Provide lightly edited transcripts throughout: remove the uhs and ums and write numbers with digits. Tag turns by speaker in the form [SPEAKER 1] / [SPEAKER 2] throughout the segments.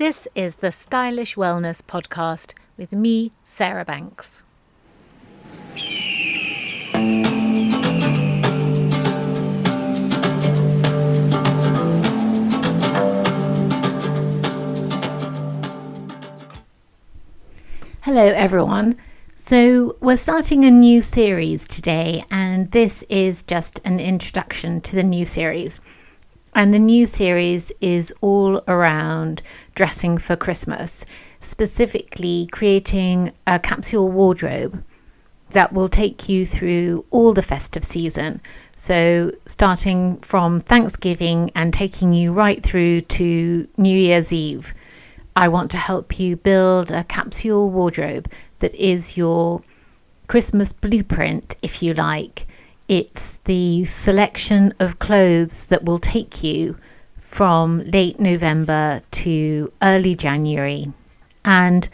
[SPEAKER 1] This is the Stylish Wellness Podcast with me, Sarah Banks. Hello everyone. So we're starting a new series today, and this is just an introduction to the new series. And the new series is all around dressing for Christmas, specifically creating a capsule wardrobe that will take you through all the festive season. So starting from Thanksgiving and taking you right through to New Year's Eve. I want to help you build a capsule wardrobe that is your Christmas blueprint, if you like. It's the selection of clothes that will take you from late November to early January. And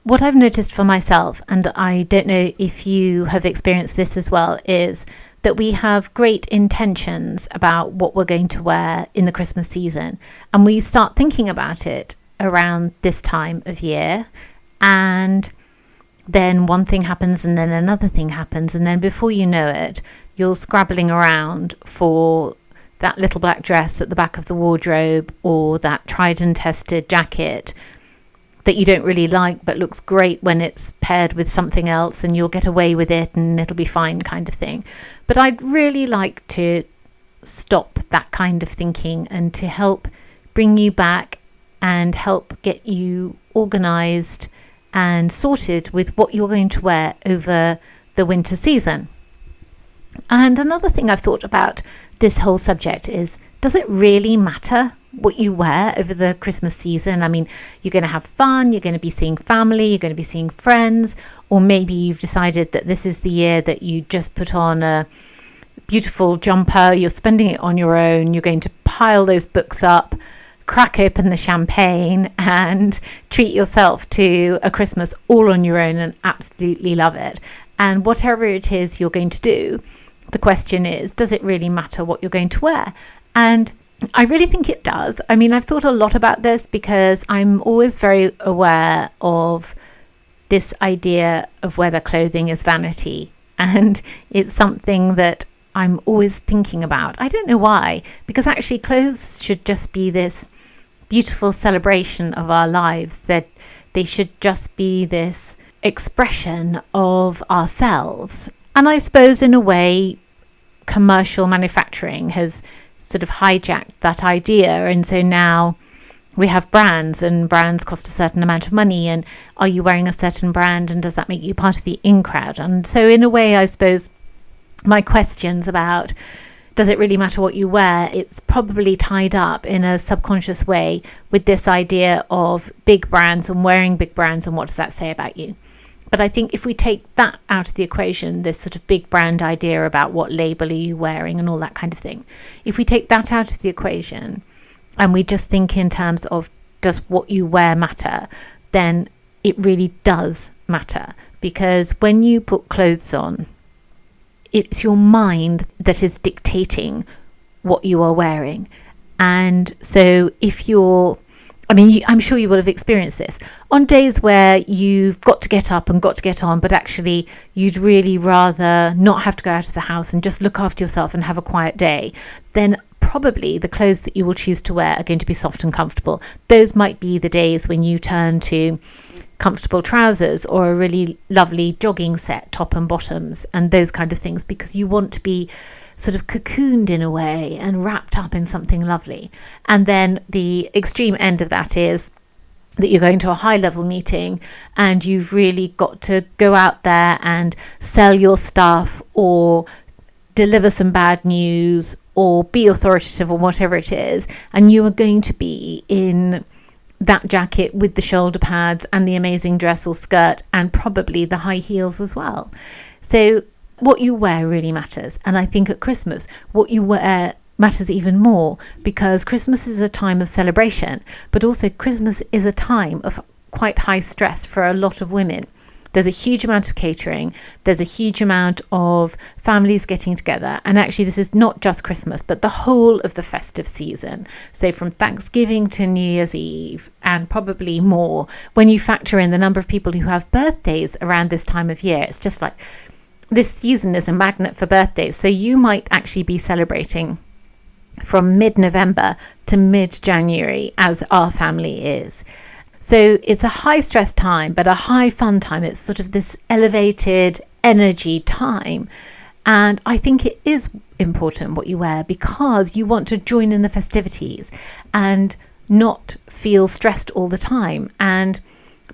[SPEAKER 1] what I've noticed for myself, and I don't know if you have experienced this as well, is that we have great intentions about what we're going to wear in the Christmas season. And we start thinking about it around this time of year, and then one thing happens and then another thing happens, and then before you know it, you're scrabbling around for that little black dress at the back of the wardrobe, or that tried and tested jacket that you don't really like but looks great when it's paired with something else, and you'll get away with it and it'll be fine, kind of thing. But I'd really like to stop that kind of thinking and to help bring you back and help get you organised and sorted with what you're going to wear over the winter season. And another thing I've thought about this whole subject is, does it really matter what you wear over the Christmas season? I mean, you're going to have fun, you're going to be seeing family, you're going to be seeing friends, or maybe you've decided that this is the year that you just put on a beautiful jumper, you're spending it on your own, you're going to pile those books up, crack open the champagne and treat yourself to a Christmas all on your own and absolutely love it. And whatever it is you're going to do, the question is, does it really matter what you're going to wear? And I really think it does. I mean, I've thought a lot about this because I'm always very aware of this idea of whether clothing is vanity. And it's something that I'm always thinking about. I don't know why, because actually clothes should just be this beautiful celebration of our lives, that they should just be this expression of ourselves. And I suppose in a way, commercial manufacturing has sort of hijacked that idea. And so now we have brands, and brands cost a certain amount of money. And are you wearing a certain brand? And does that make you part of the in crowd? And so in a way, I suppose my questions about, does it really matter what you wear? It's probably tied up in a subconscious way with this idea of big brands and wearing big brands, and what does that say about you? But I think if we take that out of the equation, this sort of big brand idea about what label are you wearing and all that kind of thing, if we take that out of the equation and we just think in terms of, does what you wear matter, then it really does matter. Because when you put clothes on, it's your mind that is dictating what you are wearing. And so if I'm sure you will have experienced this on days where you've got to get up and got to get on, but actually you'd really rather not have to go out of the house and just look after yourself and have a quiet day, then probably the clothes that you will choose to wear are going to be soft and comfortable. Those might be the days when you turn to comfortable trousers or a really lovely jogging set, top and bottoms, and those kind of things, because you want to be sort of cocooned in a way and wrapped up in something lovely. And then the extreme end of that is that you're going to a high level meeting and you've really got to go out there and sell your stuff or deliver some bad news or be authoritative or whatever it is, and you are going to be in that jacket with the shoulder pads and the amazing dress or skirt and probably the high heels as well. So what you wear really matters. And I think at Christmas, what you wear matters even more, because Christmas is a time of celebration, but also Christmas is a time of quite high stress for a lot of women. There's a huge amount of catering. There's a huge amount of families getting together. And actually, this is not just Christmas, but the whole of the festive season. So from Thanksgiving to New Year's Eve and probably more when you factor in the number of people who have birthdays around this time of year. It's just like this season is a magnet for birthdays. So you might actually be celebrating from mid-November to mid-January, as our family is. So it's a high stress time, but a high fun time. It's sort of this elevated energy time. And I think it is important what you wear, because you want to join in the festivities and not feel stressed all the time. And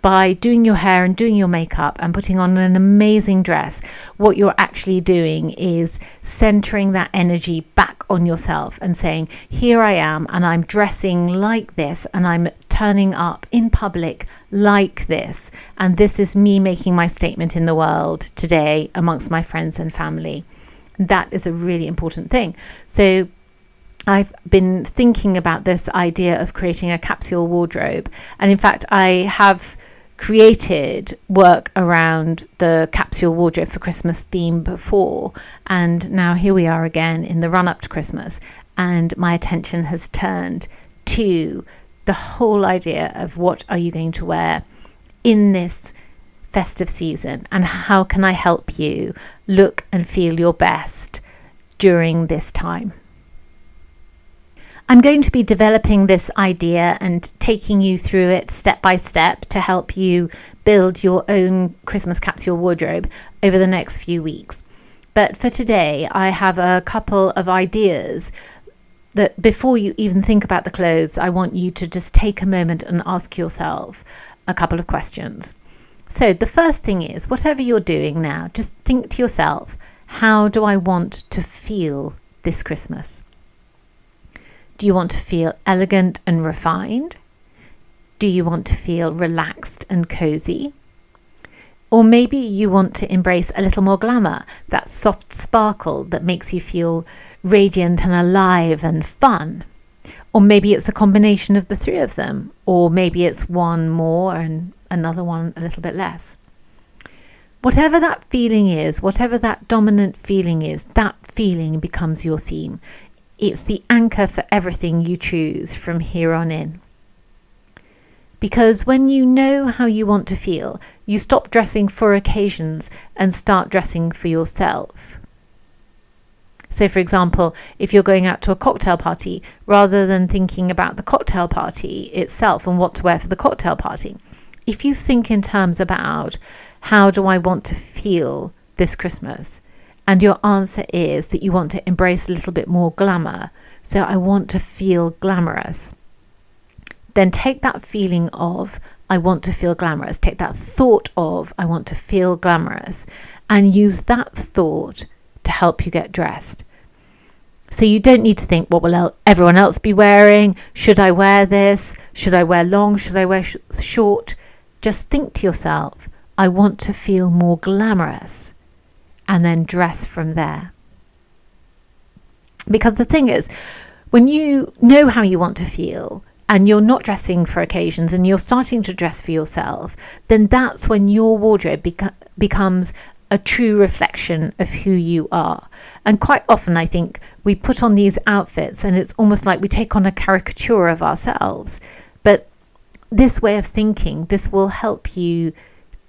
[SPEAKER 1] by doing your hair and doing your makeup and putting on an amazing dress, what you're actually doing is centering that energy back on yourself and saying, here I am, and I'm dressing like this, and I'm turning up in public like this, and this is me making my statement in the world today amongst my friends and family. That is a really important thing. So I've been thinking about this idea of creating a capsule wardrobe, and in fact I have created work around the capsule wardrobe for Christmas theme before, and now here we are again in the run up to Christmas, and my attention has turned to the whole idea of what are you going to wear in this festive season, and how can I help you look and feel your best during this time. I'm going to be developing this idea and taking you through it step by step to help you build your own Christmas capsule wardrobe over the next few weeks. But for today, I have a couple of ideas that before you even think about the clothes, I want you to just take a moment and ask yourself a couple of questions. So the first thing is, whatever you're doing now, just think to yourself, how do I want to feel this Christmas? Do you want to feel elegant and refined? Do you want to feel relaxed and cozy? Or maybe you want to embrace a little more glamour, that soft sparkle that makes you feel radiant and alive and fun. Or maybe it's a combination of the three of them. Or maybe it's one more and another one a little bit less. Whatever that feeling is, whatever that dominant feeling is, that feeling becomes your theme. It's the anchor for everything you choose from here on in. Because when you know how you want to feel, you stop dressing for occasions and start dressing for yourself. So, for example, if you're going out to a cocktail party, rather than thinking about the cocktail party itself and what to wear for the cocktail party, if you think in terms about how do I want to feel this Christmas, and your answer is that you want to embrace a little bit more glamour, so I want to feel glamorous, then take that feeling of I want to feel glamorous, take that thought of I want to feel glamorous, and use that thought to help you get dressed. So you don't need to think, what will everyone else be wearing? Should I wear this? Should I wear long? Should I wear short? Just think to yourself, I want to feel more glamorous, and then dress from there. Because the thing is, when you know how you want to feel and you're not dressing for occasions and you're starting to dress for yourself, then that's when your wardrobe becomes a true reflection of who you are. And quite often I think we put on these outfits and it's almost like we take on a caricature of ourselves. But this way of thinking, this will help you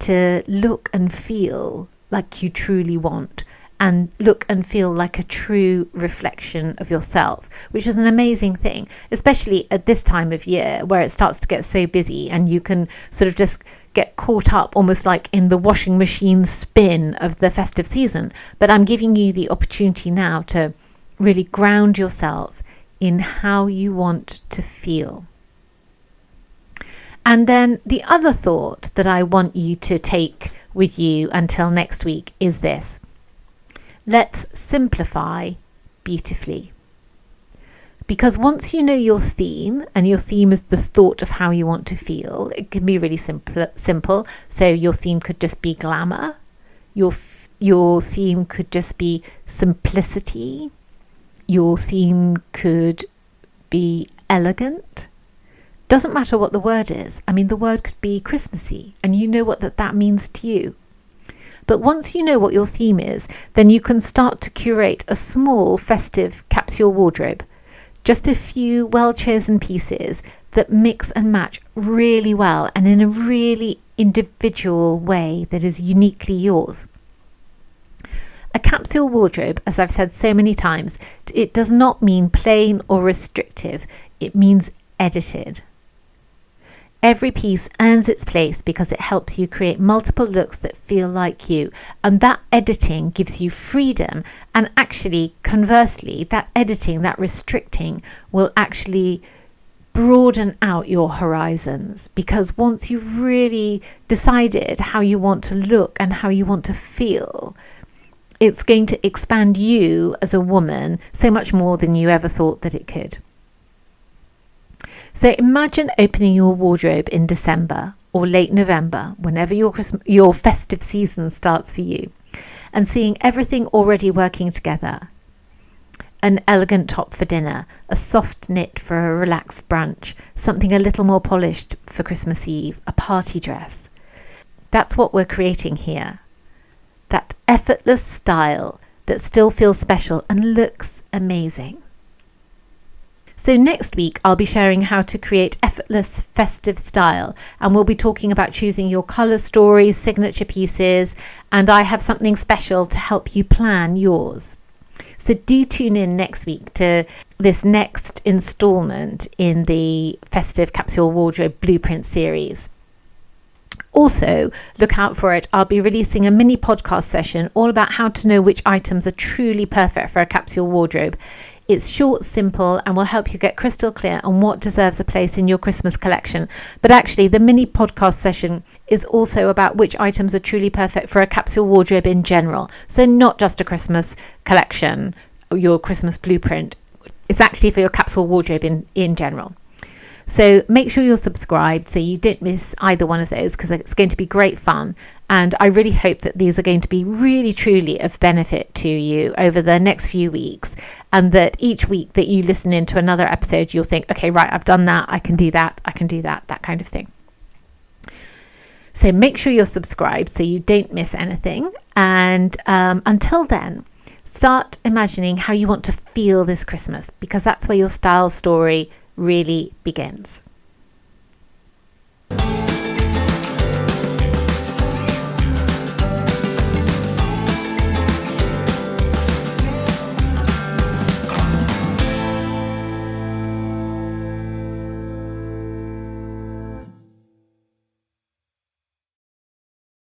[SPEAKER 1] to look and feel like you truly want, and look and feel like a true reflection of yourself, which is an amazing thing, especially at this time of year where it starts to get so busy and you can sort of just get caught up almost like in the washing machine spin of the festive season. But I'm giving you the opportunity now to really ground yourself in how you want to feel. And then the other thought that I want you to take with you until next week is this: let's simplify beautifully. Because once you know your theme, and your theme is the thought of how you want to feel, it can be really simple. So your theme could just be glamour. Your theme could just be simplicity. Your theme could be elegant. Doesn't matter what the word is. I mean, the word could be Christmassy, and you know what that means to you. But once you know what your theme is, then you can start to curate a small festive capsule wardrobe. Just a few well-chosen pieces that mix and match really well and in a really individual way that is uniquely yours. A capsule wardrobe, as I've said so many times, it does not mean plain or restrictive. It means edited. Every piece earns its place because it helps you create multiple looks that feel like you. And that editing gives you freedom. And actually, conversely, that editing, that restricting will actually broaden out your horizons, because once you've really decided how you want to look and how you want to feel, it's going to expand you as a woman so much more than you ever thought that it could. So imagine opening your wardrobe in December or late November, whenever your festive season starts for you, and seeing everything already working together. An elegant top for dinner, a soft knit for a relaxed brunch, something a little more polished for Christmas Eve, a party dress. That's what we're creating here. That effortless style that still feels special and looks amazing. So next week, I'll be sharing how to create effortless festive style, and we'll be talking about choosing your colour stories, signature pieces, and I have something special to help you plan yours. So do tune in next week to this next instalment in the Festive Capsule Wardrobe Blueprint series. Also, look out for it. I'll be releasing a mini podcast session all about how to know which items are truly perfect for a capsule wardrobe. It's short, simple, and will help you get crystal clear on what deserves a place in your Christmas collection. But actually, the mini podcast session is also about which items are truly perfect for a capsule wardrobe in general. So not just a Christmas collection or your Christmas blueprint. It's actually for your capsule wardrobe in general. So make sure you're subscribed so you don't miss either one of those, because it's going to be great fun. And I really hope that these are going to be really, truly of benefit to you over the next few weeks. And that each week that you listen into another episode, you'll think, okay, right, I've done that. I can do that. I can do that, that kind of thing. So make sure you're subscribed so you don't miss anything. And until then, start imagining how you want to feel this Christmas, because that's where your style story really begins.